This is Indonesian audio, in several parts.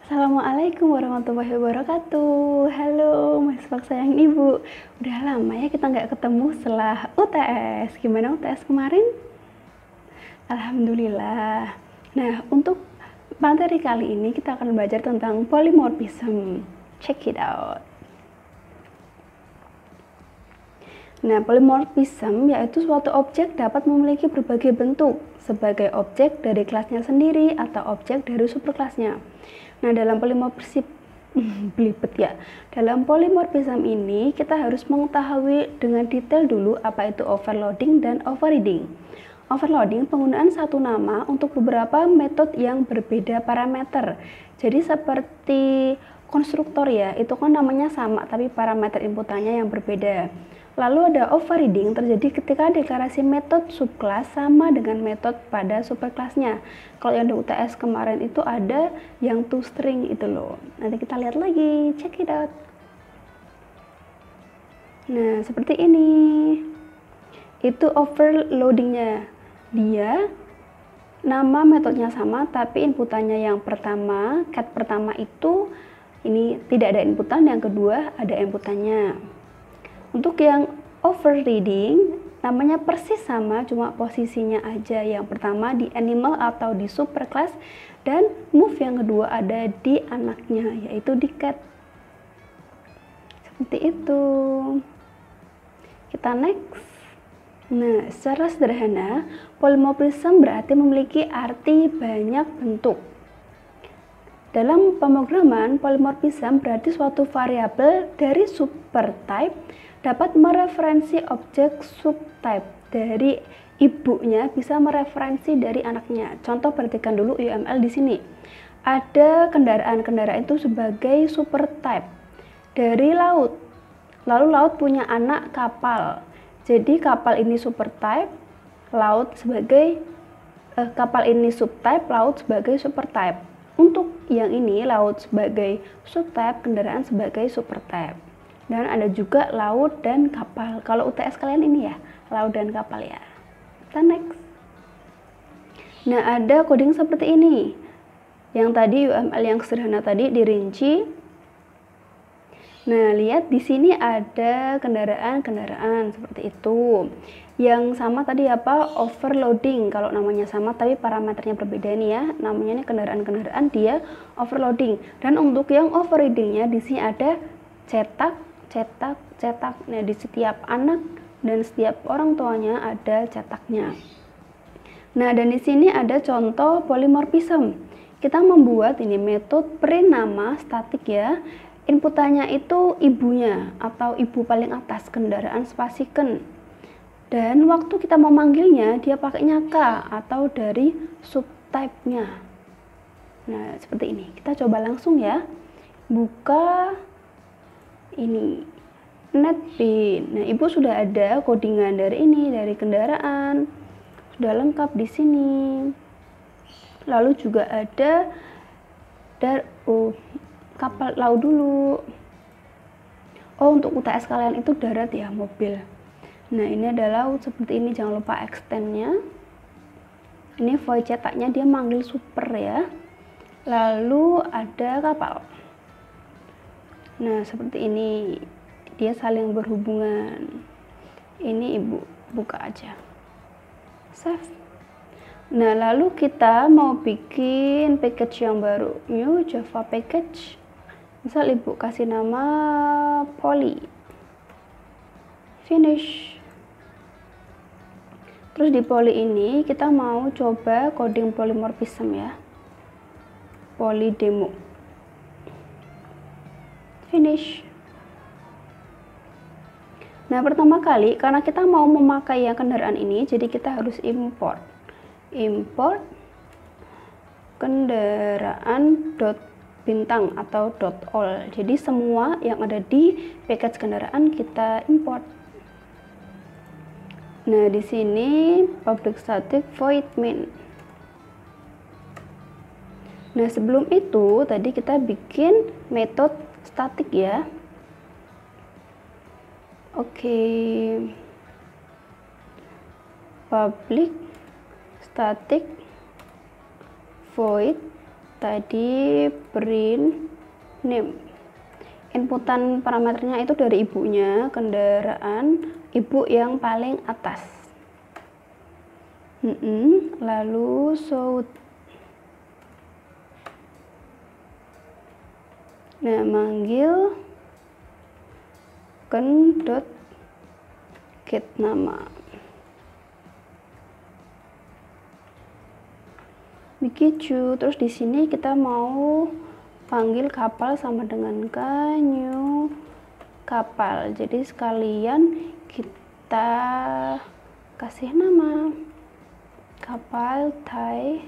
Assalamualaikum warahmatullahi wabarakatuh. Halo Mas Pak sayang Ibu. Udah lama ya kita nggak ketemu setelah UTS. Gimana UTS kemarin? Alhamdulillah. Nah, untuk materi kali ini kita akan belajar tentang polymorphism. Check it out. Nah, polymorphism yaitu suatu objek dapat memiliki berbagai bentuk sebagai objek dari kelasnya sendiri atau objek dari superkelasnya. Nah, dalam polymorphism belibet ya. Dalam polymorphism ini kita harus mengetahui dengan detail dulu apa itu overloading dan overriding. Overloading penggunaan satu nama untuk beberapa metode yang berbeda parameter. Jadi seperti konstruktor ya, itu kan namanya sama tapi parameter inputannya yang berbeda. Lalu ada overriding terjadi ketika deklarasi metode subkelas sama dengan metode pada superkelasnya. Kalau yang di UTS kemarin itu ada yang toString itu loh. Nanti kita lihat lagi, check it out. Nah, seperti ini. Itu overloadingnya. Dia nama metodenya sama tapi inputannya yang pertama, cat pertama itu ini tidak ada inputan, yang kedua ada inputannya. Untuk yang overriding namanya persis sama, cuma posisinya aja. Yang pertama di animal atau di superclass dan move yang kedua ada di anaknya yaitu di cat. Seperti itu. Kita next. Nah, secara sederhana polymorphism berarti memiliki arti banyak bentuk. Dalam pemrograman, polymorphism berarti suatu variabel dari supertype dapat mereferensi objek subtype dari ibunya, bisa mereferensi dari anaknya. Contoh, perhatikan dulu UML di sini. Ada kendaraan itu sebagai supertype dari laut. Lalu laut punya anak kapal. Jadi kapal ini supertype, laut sebagai kapal ini subtype, laut sebagai supertype. Untuk yang ini laut sebagai subtype, kendaraan sebagai supertype. Dan ada juga laut dan kapal. Kalau UTS kalian ini ya, laut dan kapal ya. Kita next. Nah, ada coding seperti ini. Yang tadi UML yang sederhana tadi dirinci. Nah, lihat di sini ada kendaraan-kendaraan seperti itu. Yang sama tadi apa? Overloading. Kalau namanya sama tapi parameternya berbeda nih ya. Namanya ini kendaraan-kendaraan, dia overloading. Dan untuk yang overridingnya di sini ada cetak, cetak, cetak. Nah, di setiap anak dan setiap orang tuanya ada cetaknya. Nah, dan di sini ada contoh polymorphism. Kita membuat ini metode print nama statik ya. Inputannya itu ibunya atau ibu paling atas, kendaraan spasiken. Dan waktu kita memanggilnya dia pakainya K atau dari subtype-nya. Nah, seperti ini. Kita coba langsung ya. Buka ini netbin. Nah, ibu sudah ada codingan dari ini, dari kendaraan. Sudah lengkap di sini. Lalu juga ada kapal laut dulu. Oh, untuk UTS kalian itu darat ya, mobil. Nah, ini ada laut seperti ini, jangan lupa extend-nya. Ini void cetaknya dia manggil super ya. Lalu ada kapal. Nah, seperti ini. Dia saling berhubungan. Ini ibu, buka aja. Save. Nah, lalu kita mau bikin package yang baru. New Java package. Misal ibu kasih nama poly. Finish. Terus di poly ini kita mau coba coding polymorphism ya. Poly demo. Finish. Nah, pertama kali karena kita mau memakai yang kendaraan ini, jadi kita harus import kendaraan bintang atau .all. Jadi semua yang ada di package kendaraan kita import. Nah, di sini public static void main. Nah, sebelum itu tadi kita bikin metode static ya. Oke. Public static void tadi print name. Inputan parameternya itu dari ibunya, kendaraan ibu yang paling atas. Lalu south. Nah, manggil get nama. Begitu. Terus di sini kita mau panggil kapal sama dengan new kapal. Jadi sekalian kita kasih nama kapal Titanic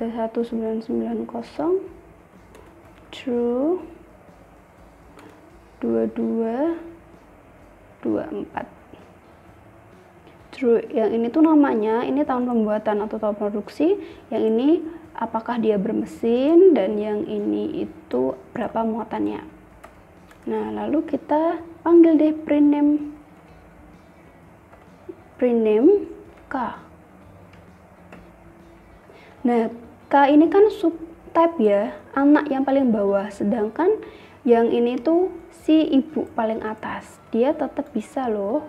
1990 true 2224. True, yang ini tuh namanya, ini tahun pembuatan atau tahun produksi, yang ini apakah dia bermesin, dan yang ini itu berapa muatannya. Nah, lalu kita panggil deh print name K. Nah, K ini kan subtype ya, anak yang paling bawah, sedangkan yang ini tuh si ibu paling atas. Dia tetap bisa loh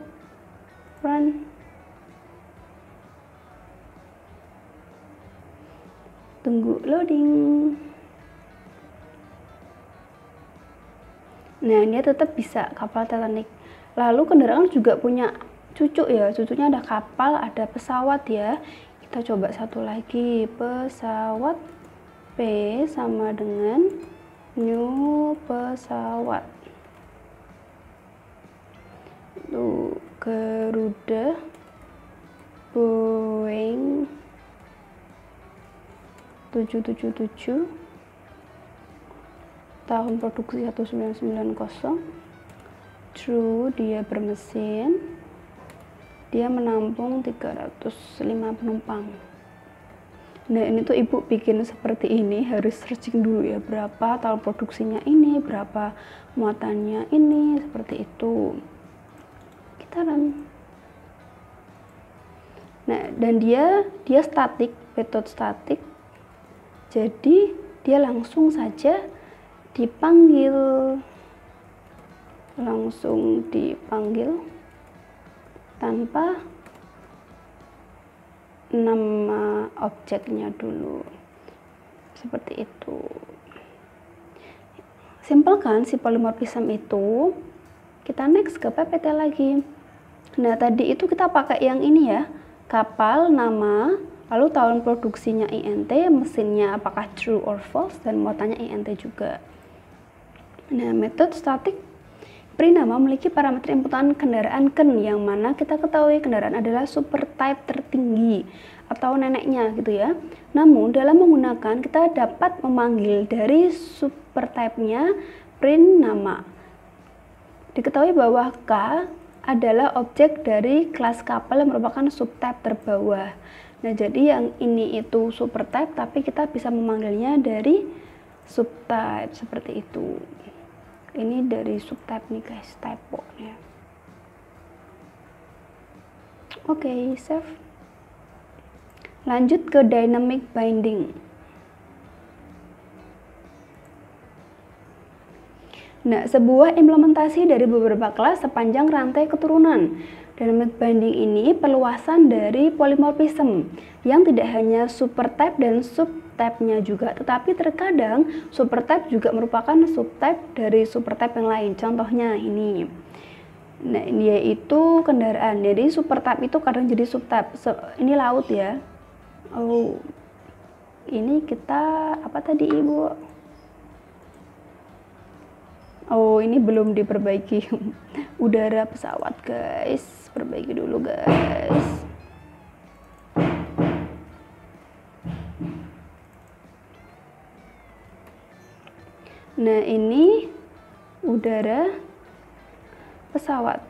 run. Tunggu loading. Nah, dia tetap bisa kapal Titanic. Lalu kendaraan juga punya cucu ya, cucunya ada kapal, ada pesawat ya. Kita coba satu lagi, pesawat. P sama dengan new pesawat. Tuh, Garuda, Boeing 777, tahun produksi 1990. True, dia bermesin, dia menampung 305 penumpang. Nah, ini tuh ibu bikin seperti ini, harus searching dulu ya, berapa tahun produksinya ini, berapa muatannya ini, seperti itu. Kita run. Nah, dan dia statik, metode statik. Jadi dia langsung saja dipanggil, tanpa nama objeknya dulu, seperti itu. Simple kan si polymorphism itu. Kita next ke PPT lagi. Nah, tadi itu kita pakai yang ini ya, kapal, nama, lalu tahun produksinya INT, mesinnya apakah true or false, dan muatannya INT juga. Nah, metode static print nama memiliki parameter inputan kendaraan ken, yang mana kita ketahui kendaraan adalah super type tertinggi atau neneknya gitu ya. Namun dalam menggunakan kita dapat memanggil dari super type-nya print nama. Diketahui bahwa K adalah objek dari kelas kapal yang merupakan subtype terbawah. Nah, jadi yang ini itu super type, tapi kita bisa memanggilnya dari subtype seperti itu. Ini dari subtype nih guys, typo ya. Oke, save. Lanjut ke dynamic binding. Nah, sebuah implementasi dari beberapa kelas sepanjang rantai keturunan. Dynamic binding ini perluasan dari polymorphism yang tidak hanya supertype dan subtype-nya juga, tetapi terkadang supertype juga merupakan subtype dari supertype yang lain. Contohnya ini. Nah, ini yaitu kendaraan. Jadi supertype itu kadang jadi subtype. Ini laut ya. Oh. Ini kita apa tadi, Ibu? Oh, ini belum diperbaiki. Udara pesawat, guys. Perbaiki dulu, guys. Nah, ini udara pesawat.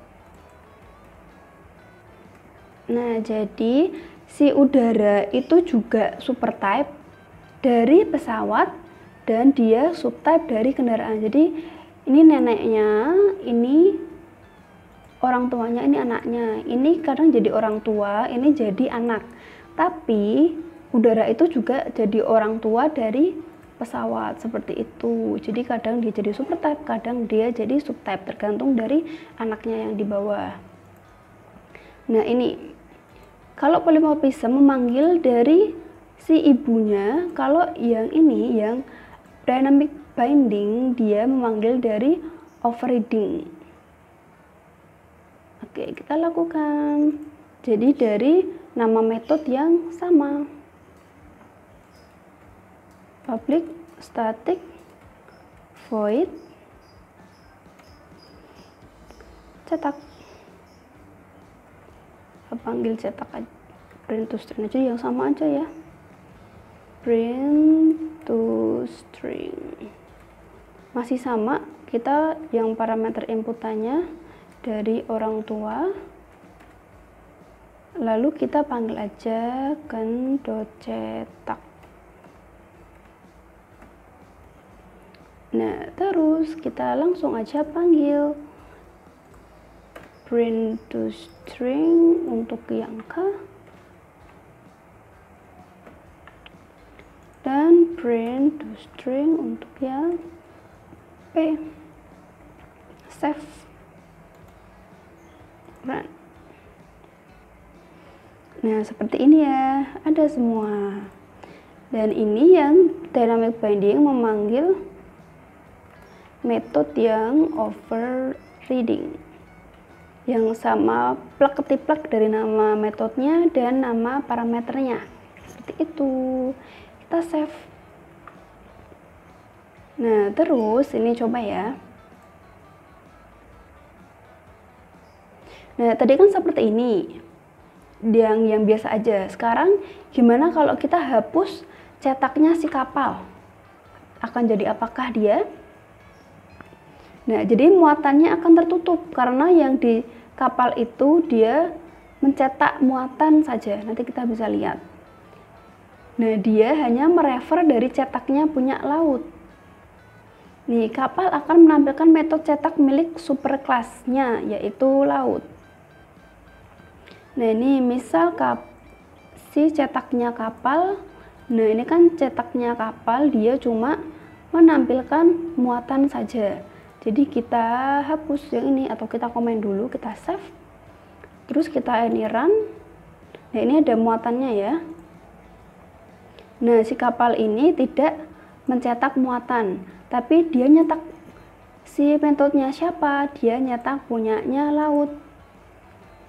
Nah, jadi si udara itu juga supertype dari pesawat dan dia subtype dari kendaraan. Jadi ini neneknya, ini orang tuanya ini anaknya. Ini kadang jadi orang tua, ini jadi anak. Tapi udara itu juga jadi orang tua dari pesawat, seperti itu. Jadi kadang dia jadi super type, kadang dia jadi subtype, tergantung dari anaknya yang di bawah. Nah, ini kalau polimorfisme memanggil dari si ibunya, kalau yang ini yang dynamic binding dia memanggil dari overriding. Oke, kita lakukan. Jadi dari nama metode yang sama. Public static void cetak. Panggil cetak aja, print to string aja yang sama aja ya, print to string. Masih sama, kita yang parameter inputannya dari orang tua, lalu kita panggil aja ken.cetak. Nah, terus kita langsung aja panggil print to string untuk yang K dan print to string untuk yang P. Save, run. Nah, seperti ini ya, ada semua. Dan ini yang dynamic binding memanggil metode yang overriding, yang sama plug ketiplak dari nama metodenya dan nama parameternya, seperti itu. Kita save. Nah, terus ini coba ya. Nah, tadi kan seperti ini, yang biasa aja. Sekarang gimana kalau kita hapus cetaknya si kapal? Akan jadi apakah dia? Nah, jadi muatannya akan tertutup karena yang di kapal itu dia mencetak muatan saja. Nanti kita bisa lihat. Nah, dia hanya merefer dari cetaknya punya laut. Nih, kapal akan menampilkan metode cetak milik superkelasnya, yaitu laut. Nah, ini misal si cetaknya kapal. Nah, ini kan cetaknya kapal, dia cuma menampilkan muatan saja. Jadi kita hapus yang ini, atau kita komen dulu, kita save, terus kita ini run. Nah, ini ada muatannya ya. Nah, si kapal ini tidak mencetak muatan, tapi dia nyetak si metodenya siapa? Dia nyetak punyanya laut.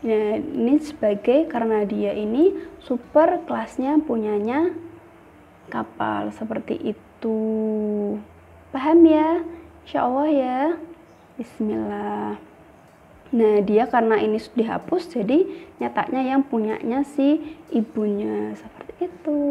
Nah, ini sebagai karena dia ini super kelasnya punyanya kapal, seperti itu. Paham ya? Insya Allah ya. Bismillah. Nah, dia karena ini sudah dihapus, jadi nyetaknya yang punyanya si ibunya, seperti itu.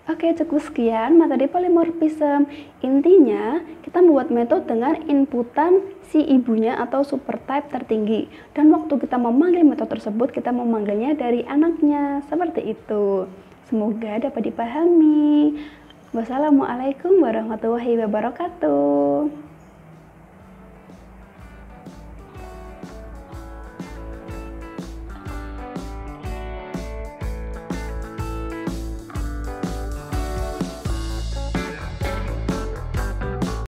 Oke, cukup sekian materi polimorfisme. Intinya, kita membuat metode dengan inputan si ibunya atau supertype tertinggi. Dan waktu kita memanggil metode tersebut, kita memanggilnya dari anaknya. Seperti itu. Semoga dapat dipahami. Wassalamualaikum warahmatullahi wabarakatuh.